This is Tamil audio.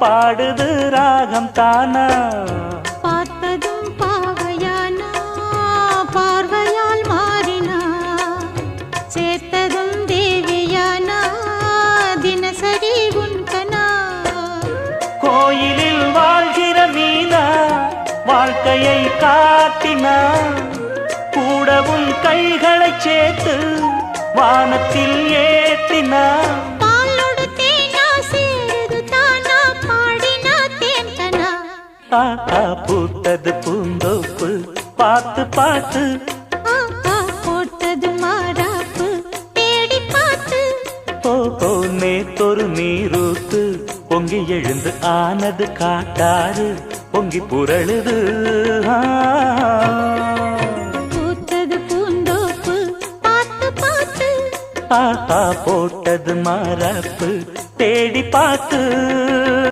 பாடுது ராகம் தானா பார்த்ததும் பாவையானா பார்வையால் மாறினா சேர்த்ததும் தேவியானா தினசரி உன்கனா கோயிலில் வாழ்கிற மீனா வாழ்க்கையை காட்டினா கூடவும் கைகளை சேர்த்து வானத்தில் ஏற்றினா பூத்தது பூந்தோப்பு பார்த்து பார்த்து போட்டது மாறாப்பு தேடி பார்த்து ஓஹோ நேத்தொரு நீரூத்து பொங்கி எழுந்து ஆனது காட்டாறு பொங்கி புரளுது பூத்தது பூந்தோப்பு பார்த்து பார்த்து போட்டது மாறாப்பு தேடி பார்த்து